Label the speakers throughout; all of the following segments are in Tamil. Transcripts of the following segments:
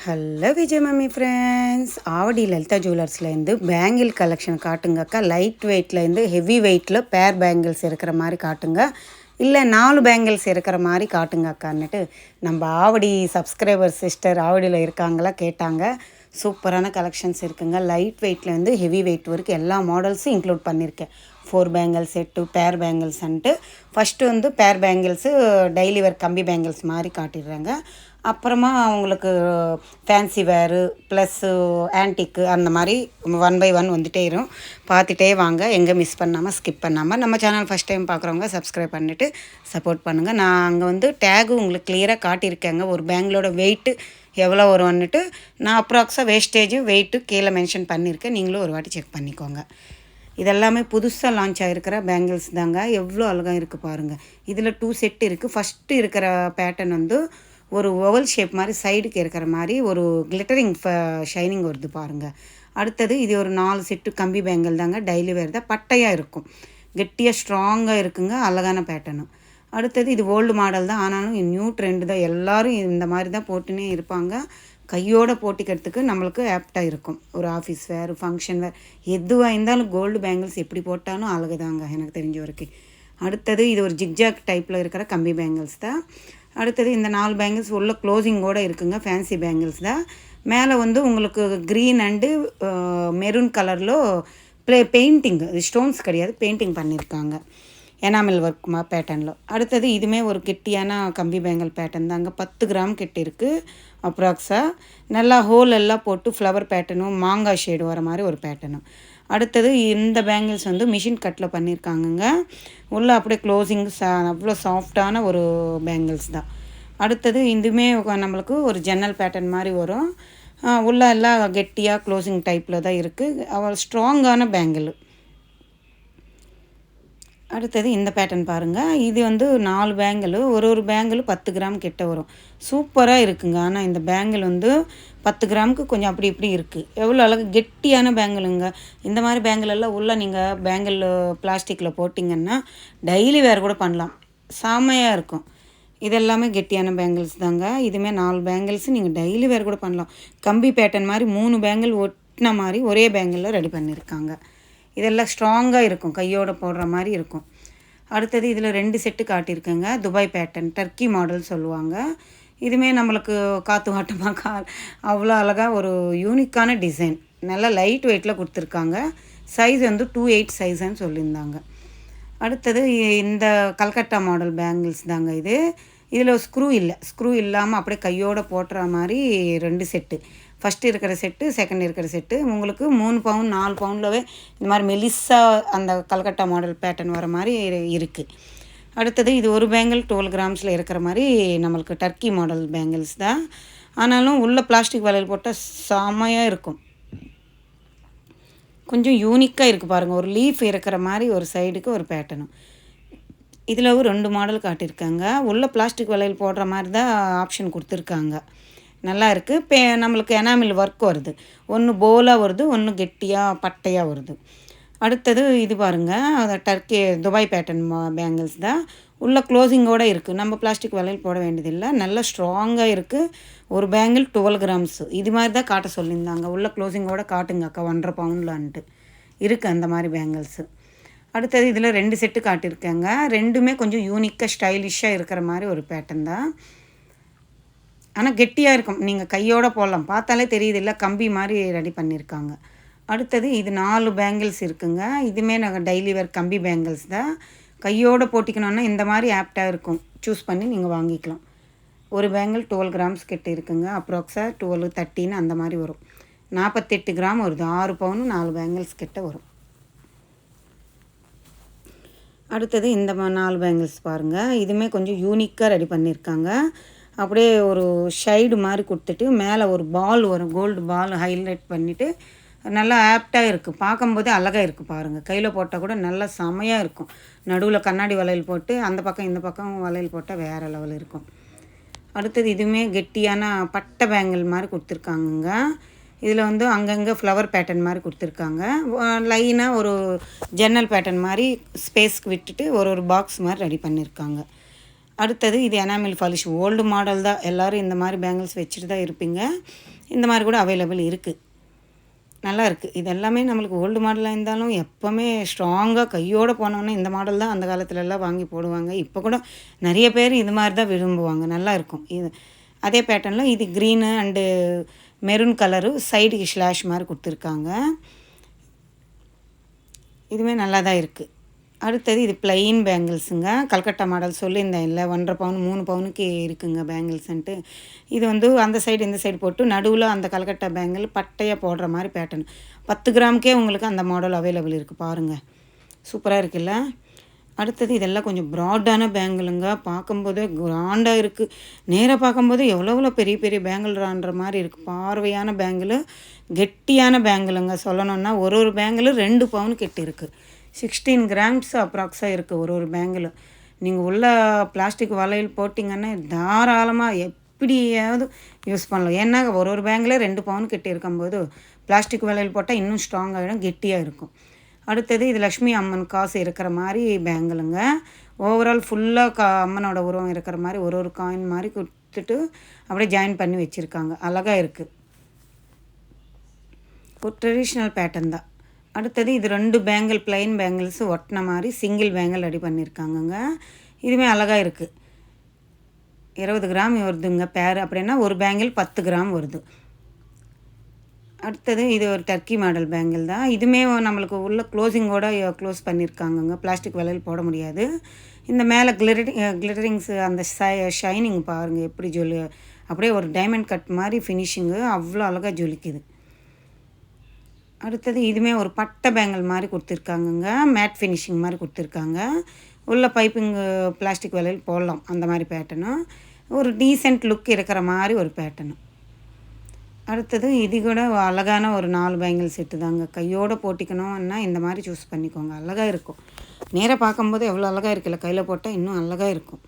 Speaker 1: Hello Vijay mummy friends, Avadi Lalitha ஜுவல்லர்ஸ்லேருந்து பேங்கிள் கலெக்ஷன் காட்டுங்க அக்கா. லைட் வெயிட்லேருந்து ஹெவி வெயிட்டில் பேர் பேங்கிள்ஸ் இருக்கிற மாதிரி காட்டுங்க, இல்லை 4 பேங்கிள்ஸ் இருக்கிற மாதிரி காட்டுங்க அக்கான்னுட்டு நம்ம ஆவடி சப்ஸ்கிரைபர் சிஸ்டர் ஆவடியில் இருக்காங்களா கேட்டாங்க. சூப்பரான கலெக்ஷன்ஸ் இருக்குங்க. லைட் வெயிட்லேருந்து ஹெவி வெயிட் வரைக்கும் எல்லா மாடல்ஸும் இன்க்ளூட் பண்ணியிருக்கேன். 4 பேங்கிள்ஸ் செட்டு பேர் பேங்கிள்ஸ்ன்ட்டு ஃபஸ்ட்டு வந்து பேர் பேங்கிள்ஸு டெய்லி வேர் கம்பி பேங்கிள்ஸ் மாதிரி காட்டிடுறாங்க. அப்புறமா அவங்களுக்கு ஃபேன்சி வேரு ப்ளஸ்ஸு ஆன்டிக்கு அந்த மாதிரி 1 by 1 வந்துகிட்டே இருக்கும். பார்த்துட்டே வாங்க, எங்கே மிஸ் பண்ணாமல் ஸ்கிப் பண்ணாமல். நம்ம சேனல் ஃபஸ்ட் டைம் பார்க்குறவங்க சப்ஸ்கிரைப் பண்ணிவிட்டு சப்போர்ட் பண்ணுங்கள். நான் அங்கே வந்து டேகு உங்களுக்கு கிளியராக காட்டியிருக்கேங்க. ஒரு பேங்கிளோட வெயிட்டு எவ்வளோ வரும்னுட்டு நான் அப்ராக்ஸாக வேஸ்டேஜும் வெயிட்டு கீழே மென்ஷன் பண்ணியிருக்கேன். நீங்களும் ஒரு வாட்டி செக் பண்ணிக்கோங்க. இதெல்லாமே புதுசாக லான்ச் ஆகிருக்கிற பேங்கிள்ஸ் தாங்க. எவ்வளோ அழகாக இருக்குது பாருங்கள். இதில் 2 செட் இருக்குது. ஃபஸ்ட்டு இருக்கிற பேட்டர்ன் வந்து ஒரு ஓவல் ஷேப் மாதிரி சைடுக்கு இருக்கிற மாதிரி ஒரு கிளிட்டரிங் ஷைனிங் வருது பாருங்கள். அடுத்தது இது ஒரு 4 செட்டு கம்பி பேங்கிள் தாங்க. டெய்லி வேர் தான், பட்டையாக இருக்கும், கெட்டியாக ஸ்ட்ராங்காக இருக்குங்க. அழகான பேட்டர்னு. அடுத்தது இது ஓல்டு மாடல் தான், ஆனாலும் நியூ ட்ரெண்டு தான். எல்லோரும் இந்த மாதிரி தான் போட்டுனே இருப்பாங்க. கையோடு போட்டிக்கிறதுக்கு நம்மளுக்கு ஆப்டாக இருக்கும். ஒரு ஆஃபீஸ் வேர், ஃபங்க்ஷன் வேர், எதுவாக இருந்தாலும் கோல்டு பேங்கிள்ஸ் எப்படி போட்டாலும் அழகு தாங்க எனக்கு தெரிஞ்ச வரைக்கும். அடுத்தது இது ஒரு ஜிக்ஜாக் டைப்பில் இருக்கிற கம்பி பேங்கிள்ஸ் தான். அடுத்தது இந்த 4 பேங்கிள்ஸ் உள்ள க்ளோசிங்கோடு இருக்குங்க. ஃபேன்சி பேங்கிள்ஸ் தான். மேலே வந்து உங்களுக்கு க்ரீன் அண்டு மெரூன் கலரில் பெயிண்டிங், ஸ்டோன்ஸ் கிடையாது, பெயிண்டிங் பண்ணியிருக்காங்க எனாமல் ஒர்க் பேட்டர்னில். அடுத்தது இதுவுமே ஒரு கெட்டியான கம்பி பேங்கிள் பேட்டர்ன் தாங்க. 10 கிராம் கிட்ட இருக்குது அப்ராக்ஸாக. நல்லா ஹோல் எல்லாம் போட்டு ஃப்ளவர் பேட்டர்னும் மாங்காய் ஷேடு வர மாதிரி ஒரு பேட்டர்னும். அடுத்தது இந்த பேங்கிள்ஸ் வந்து மிஷின் கட்டில் பண்ணியிருக்காங்கங்க. உள்ளே அப்படியே க்ளோசிங் அவ்வளோ சாஃப்டான ஒரு பேங்கிள்ஸ் தான். அடுத்தது இதுவுமே நம்மளுக்கு ஒரு ஜன்னல் பேட்டர்ன் மாதிரி வரும். உள்ளே எல்லாம் கெட்டியாக க்ளோசிங் டைப்பில் தான் இருக்குது. அவ்வளோ ஸ்ட்ராங்கான பேங்கிள். அடுத்தது இந்த பேட்டர்ன் பாருங்கள். இது வந்து 4 பேங்கிள், ஒரு பேங்கிள் 10 கிராம் கிட்ட வரும். சூப்பராக இருக்குங்க. ஆனால் இந்த பேங்கிள் வந்து 10 கிராமுக்கு கொஞ்சம் அப்படி இப்படி இருக்குது. எவ்வளோ அழகு கெட்டியான பேங்கிளுங்க. இந்த மாதிரி பேங்கிள் எல்லாம் உள்ளே நீங்கள் பேங்கிள் பிளாஸ்டிக்கில் போட்டிங்கன்னா டெய்லி வேறு கூட பண்ணலாம், செமையாக இருக்கும். இதெல்லாமே கெட்டியான பேங்கிள்ஸ் தாங்க. இதுவுமே 4 பேங்கிள்ஸ் நீங்கள் டெய்லி வேறு கூட பண்ணலாம். கம்பி பேட்டர்ன் மாதிரி 3 பேங்கிள் ஒட்டின மாதிரி ஒரே பேங்கிளில் ரெடி பண்ணியிருக்காங்க. இதெல்லாம் ஸ்ட்ராங்காக இருக்கும், கையோடு போடுற மாதிரி இருக்கும். அடுத்தது இதில் 2 செட்டு காட்டியிருக்கேங்க. துபாய் பேட்டர்ன், டர்க்கி மாடல் சொல்லுவாங்க. இதுவுமே நம்மளுக்கு காற்று வாட்டமாக அவ்வளோ அழகாக ஒரு யூனிக்கான டிசைன். நல்லா லைட் வெயிட்டில் கொடுத்துருக்காங்க. சைஸ் வந்து 2/8 சைஸ்ன்னு சொல்லியிருந்தாங்க. அடுத்தது இந்த கல்கட்டா மாடல் பேங்கிள்ஸ் தாங்க இது. இதில் ஸ்க்ரூ இல்லை, ஸ்க்ரூ இல்லாமல் அப்படியே கையோடு போட்டுற மாதிரி 2 செட்டு. ஃபஸ்ட்டு இருக்கிற செட்டு, செகண்ட் இருக்கிற செட்டு. உங்களுக்கு 3 பவுன் 4 பவுன்லவே இந்த மாதிரி மெலிசாக அந்த கல்கட்டா மாடல் பேட்டர்ன் வர மாதிரி இருக்குது. அடுத்தது இது ஒரு பேங்கிள் 12 கிராம்ஸில் இருக்கிற மாதிரி நம்மளுக்கு டர்க்கி மாடல் பேங்கிள்ஸ் தான். ஆனாலும் உள்ள பிளாஸ்டிக் வளையல் போட்டால் செமையாக இருக்கும். கொஞ்சம் யூனிக்காக இருக்குது பாருங்கள். ஒரு லீஃப் இருக்கிற மாதிரி ஒரு சைடுக்கு ஒரு பேட்டர்னும். இதில் 2 மாடல் காட்டியிருக்காங்க. உள்ள பிளாஸ்டிக் வளையல் போடுற மாதிரி தான் ஆப்ஷன் கொடுத்துருக்காங்க. நல்லா இருக்குது. நம்மளுக்கு எனாமில் ஒர்க் வருது. ஒன்று போலாக வருது, ஒன்று கெட்டியாக பட்டையாக வருது. அடுத்தது இது பாருங்கள், அதை டர்க்கி துபாய் பேட்டர்ன் பேங்கிள்ஸ் தான். உள்ள க்ளோசிங்கோடு இருக்குது. நம்ம பிளாஸ்டிக் வளையல் போட வேண்டியதில்லை. நல்லா ஸ்ட்ராங்காக இருக்குது. ஒரு பேங்கிள் 12 கிராம்ஸ். இது மாதிரி தான் காட்ட சொல்லியிருந்தாங்க. உள்ள க்ளோசிங்கோடு காட்டுங்க அக்கா 1.5 பவுன்லான்ட்டு இருக்குது அந்த மாதிரி பேங்கிள்ஸு. அடுத்தது இதில் 2 செட்டு காட்டியிருக்கேங்க. ரெண்டுமே கொஞ்சம் யூனிக்காக ஸ்டைலிஷாக இருக்கிற மாதிரி ஒரு பேட்டர்ன் தான். ஆனால் கெட்டியாக இருக்கும், நீங்கள் கையோடு போடலாம். பார்த்தாலே தெரியுது, இல்லை கம்பி மாதிரி ரெடி பண்ணியிருக்காங்க. அடுத்தது இது 4 பேங்கிள்ஸ் இருக்குங்க. இதுவுமே நாங்கள் டெய்லி வேர் கம்பி பேங்கிள்ஸ் தான். கையோடு போட்டிக்கணுன்னா இந்த மாதிரி ஆப்டாக இருக்கும். சூஸ் பண்ணி நீங்கள் வாங்கிக்கலாம். ஒரு பேங்கிள் 12 கிராம்ஸ் கிட்ட இருக்குங்க. அப்ராக்ஸாக 12 13 அந்த மாதிரி வரும். 48 கிராம் வருது. 6 பவுன் 4 பேங்கிள்ஸ் கிட்ட வரும். அடுத்தது இந்த 4 பேங்கிள்ஸ் பாருங்கள். இதுவுமே கொஞ்சம் யூனிக்காக ரெடி பண்ணியிருக்காங்க. அப்படியே ஒரு ஷைடு மாதிரி கொடுத்துட்டு மேலே ஒரு பால் வரும், கோல்டு பால் ஹைலைட் பண்ணிவிட்டு நல்லா ஆப்டாக இருக்குது. பார்க்கும்போதே அழகாக இருக்குது பாருங்கள். கையில் போட்டால் கூட நல்லா செமையாக இருக்கும். நடுவில் கண்ணாடி வளையல் போட்டு அந்த பக்கம் இந்த பக்கம் வளையல் போட்டால் வேறு லெவல் இருக்கும். அடுத்தது இதுவுமே கெட்டியான பட்டை பேங்கிள் மாதிரி கொடுத்துருக்காங்க. இதில் வந்து அங்கங்கே ஃப்ளவர் பேட்டர்ன் மாதிரி கொடுத்துருக்காங்க. லைனாக ஒரு ஜன்னல் பேட்டர்ன் மாதிரி ஸ்பேஸ்க்கு விட்டுட்டு ஒரு பாக்ஸ் மாதிரி ரெடி பண்ணியிருக்காங்க. அடுத்தது இது எனாமில் பாலிஷ் ஓல்டு மாடல் தான். எல்லோரும் இந்த மாதிரி பேங்கிள்ஸ் வச்சுட்டு தான் இருப்பீங்க. இந்த மாதிரி கூட அவைலபிள் இருக்குது. நல்லா இருக்குது. இது எல்லாமே நம்மளுக்கு ஓல்டு மாடலாக இருந்தாலும் எப்போவுமே ஸ்ட்ராங்காக கையோடு போனோன்னே இந்த மாடல் தான் அந்த காலத்துலலாம் வாங்கி போடுவாங்க. இப்போ கூட நிறைய பேர் இது மாதிரி தான் விரும்புவாங்க. நல்லா இருக்கும் இது. அதே பேட்டர்னில் இது க்ரீனு அண்டு மெரூன் கலரு சைடுக்கு ஸ்லாஷ் மாதிரி கொடுத்துருக்காங்க. இதுவுமே நல்லா தான் இருக்குது. அடுத்தது இது ப்ளைன் பேங்கிள்ஸுங்க. கல்கட்டா மாடல் சொல்லியிருந்தேன் இல்லை, 1.5 பவுன் 3 பவுனுக்கு இருக்குங்க பேங்கிள்ஸுன்ட்டு. இது வந்து அந்த சைடு இந்த சைடு போட்டு நடுவில் அந்த கல்கட்டா பேங்கிள் பட்டையாக போடுற மாதிரி பேட்டர்ன். 10 கிராமுக்கே உங்களுக்கு அந்த மாடல் அவைலபிள் இருக்குது பாருங்கள். சூப்பராக இருக்குல்ல. அடுத்தது இதெல்லாம் கொஞ்சம் ப்ராடான பேங்கிளுங்க. பார்க்கும்போது கிராண்டாக இருக்குது. நேராக பார்க்கும்போது எவ்வளோ பெரிய பெரிய பேங்கிள்றான்ற மாதிரி இருக்குது. பார்வையான பேங்கிள், கெட்டியான பேங்கிளுங்க. சொல்லணுன்னா ஒரு பேங்கிள் 2 பவுன் கிட்ட இருக்குது. 16 கிராம்ஸ் அப்ராக்ஸாக இருக்குது ஒரு பேங்கிள். நீங்கள் உள்ள பிளாஸ்டிக் வளையல் போட்டிங்கன்னா தாராளமாக எப்படியாவது யூஸ் பண்ணலாம். ஏன்னா ஒரு பேங்கில் 2 பவுன் கிட்ட இருக்கும்போது பிளாஸ்டிக் வளையல் போட்டால் இன்னும் ஸ்ட்ராங் ஆகிடும், கெட்டியாக இருக்கும். அடுத்தது இது லக்ஷ்மி அம்மன் காசு இருக்கிற மாதிரி பேங்கிளுங்க. ஓவரால் ஃபுல்லாக அம்மனோட உருவம் இருக்கிற மாதிரி ஒரு காயின் மாதிரி கொடுத்துட்டு அப்படியே ஜாயின் பண்ணி வச்சுருக்காங்க. அழகாக இருக்குது. ஒரு ட்ரெடிஷ்னல் பேட்டர்ன் தான். அடுத்தது இது 2 பேங்கிள் ப்ளைன் பேங்கிள்ஸு ஒட்டின மாதிரி சிங்கிள் பேங்கிள் ரெடி பண்ணியிருக்காங்கங்க. இதுவுமே அழகாக இருக்குது. 20 கிராம் வருதுங்க பேர். அப்படின்னா ஒரு பேங்கிள் 10 கிராம் வருது. அடுத்தது இது ஒரு டர்க்கி மாடல் பேங்கிள் தான். இதுவுமே நம்மளுக்கு உள்ள க்ளோஸிங்கோடு க்ளோஸ் பண்ணியிருக்காங்கங்க. பிளாஸ்டிக் வளையல் போட முடியாது. இந்த மேலே கிளிட்டரிங்ஸு அந்த ஷைனிங் பாருங்கள் எப்படி அப்படியே ஒரு டைமண்ட் கட் மாதிரி ஃபினிஷிங்கு அவ்வளோ அழகாக ஜொலிக்குது. அடுத்தது இதுவுமே ஒரு பட்டை பேங்கிள் மாதிரி கொடுத்துருக்காங்கங்க. மேட் ஃபினிஷிங் மாதிரி கொடுத்துருக்காங்க. உள்ள பைப்பிங்கு பிளாஸ்டிக் வளையல் போடலாம் அந்த மாதிரி பேட்டர்னு. ஒரு டீசெண்ட் லுக் இருக்கிற மாதிரி ஒரு பேட்டர்னு. அடுத்தது இது கூட அழகான ஒரு 4 பேங்கிள் செட்டு தாங்க. கையோடு போட்டிக்கணும்னா இந்த மாதிரி சூஸ் பண்ணிக்கோங்க. அழகாக இருக்கும். நேராக பார்க்கும்போது எவ்வளோ அழகாக இருக்குல்ல, கையில் போட்டால் இன்னும் அழகாக இருக்கும்.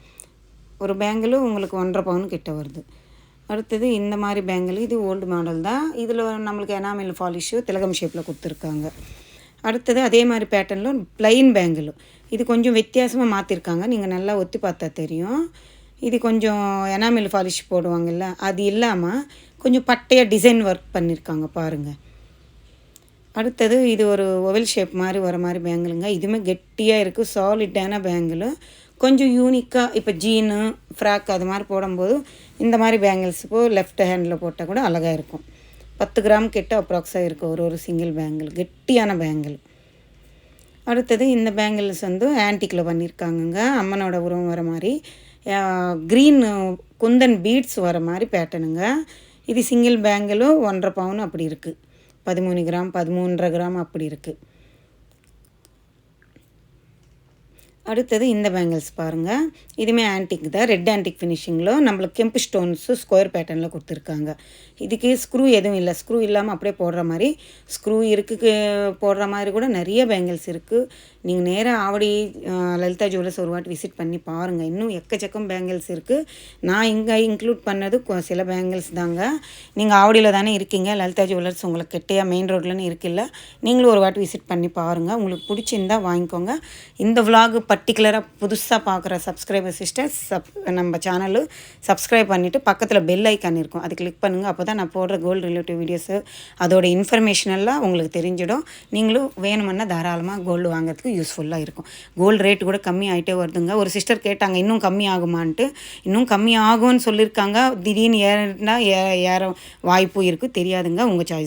Speaker 1: ஒரு பேங்கிளும் உங்களுக்கு 1.5 பவுன் கிட்ட வருது. அடுத்தது இந்த மாதிரி பேங்கிள், இது ஓல்டு மாடல் தான். இதில் நம்மளுக்கு எனாமில் பாலிஷு திலகம் ஷேப்பில் கொடுத்துருக்காங்க. அடுத்தது அதே மாதிரி பேட்டர்னில் ப்ளைன் பேங்கிள். இது கொஞ்சம் வித்தியாசமாக மாற்றிருக்காங்க. நீங்கள் நல்லா ஒத்தி பார்த்தா தெரியும். இது கொஞ்சம் எனாமில் பாலிஷ் போடுவாங்கள்ல, அது இல்லாமல் கொஞ்சம் பட்டையாக டிசைன் ஒர்க் பண்ணியிருக்காங்க பாருங்கள். அடுத்தது இது ஒரு ஓவல் ஷேப் மாதிரி வர மாதிரி பேங்கிளுங்க. இதுவுமே கெட்டியாக இருக்குது. சாலிட்டான பேங்கிள். கொஞ்சம் யூனிக்காக இப்போ ஜீனு ஃப்ராக் அது மாதிரி போடும்போது இந்த மாதிரி பேங்கிள்ஸுக்கு லெஃப்ட் ஹேண்டில் போட்டால் கூட அழகாக இருக்கும். 10 கிராம் கிட்ட அப்ராக்ஸாக இருக்குது ஒரு சிங்கிள் பேங்கிள். கெட்டியான பேங்கிள். அடுத்தது இந்த பேங்கிள்ஸ் வந்து ஆன்டிக்கில் பண்ணியிருக்காங்கங்க. அம்மனோட உருவம் வர மாதிரி க்ரீன் குந்தன் பீட்ஸ் வர மாதிரி பேட்டர்னுங்க. இது சிங்கிள் பேங்கிளும் 1.5 பவுன் அப்படி இருக்குது. 13 கிராம் 13.5 கிராம் அப்படி இருக்குது. அடுத்தது இந்த பேங்கிள்ஸ் பாருங்கள். இதுவுமே ஆன்டிக் தான். ரெட் ஆன்டிக் ஃபினிஷிங்கில் நம்மளுக்கு கெம்பு ஸ்டோன்ஸு ஸ்கொயர் பேட்டர்னில் கொடுத்துருக்காங்க. இதுக்கு ஸ்க்ரூ எதுவும் இல்லை. ஸ்க்ரூ இல்லாமல் அப்படியே போடுற மாதிரி, ஸ்க்ரூ இருக்குது போடுற மாதிரி கூட நிறைய பேங்கிள்ஸ் இருக்குது. நீங்கள் நேராக ஆவடி லலிதா ஜுவல்லர்ஸ் ஒரு வாட்டி விசிட் பண்ணி பாருங்கள். இன்னும் எக்கச்சக்கம் பேங்கிள்ஸ் இருக்குது. நான் இங்கே இன்க்ளூட் பண்ணது சில பேங்கிள்ஸ் தாங்க. நீங்கள் ஆவடியில் தானே இருக்கீங்க. லலிதா ஜுவல்லர்ஸ் உங்களுக்கு கெட்டையாக மெயின் ரோட்லன்னு இருக்குல்ல, நீங்களும் ஒரு வாட்டி விசிட் பண்ணி பாருங்கள். உங்களுக்கு பிடிச்சிருந்தால் வாங்கிக்கோங்க. இந்த விலாகு பர்டிகுலராக புதுசாக பார்க்குற சப்ஸ்கிரைபர் சிஸ்டர்ஸ் நம்ம சேனலு சப்ஸ்கிரைப் பண்ணிவிட்டு பக்கத்தில் பெல் ஐக்கான் இருக்கும், அது கிளிக் பண்ணுங்கள். அப்போ தான் நான் போடுற கோல்டு ரிலேட்டிவ் வீடியோஸு அதோட இன்ஃபர்மேஷன் எல்லாம் உங்களுக்கு தெரிஞ்சிடும். நீங்களும் வேணுமென்னா தாராளமாக கோல்டு வாங்குறதுக்கு யூஸ்ஃபுல்லாக இருக்கும். கோல்டு ரேட்டு கூட கம்மி ஆகிட்டே வருதுங்க. ஒரு சிஸ்டர் கேட்டாங்க இன்னும் கம்மி ஆகுமான்ட்டு. இன்னும் கம்மி ஆகும்னு சொல்லியிருக்காங்க. திடீர்னு ஏற வாய்ப்பு இருக்குது, தெரியாதுங்க. உங்கள் சாய்ஸ்.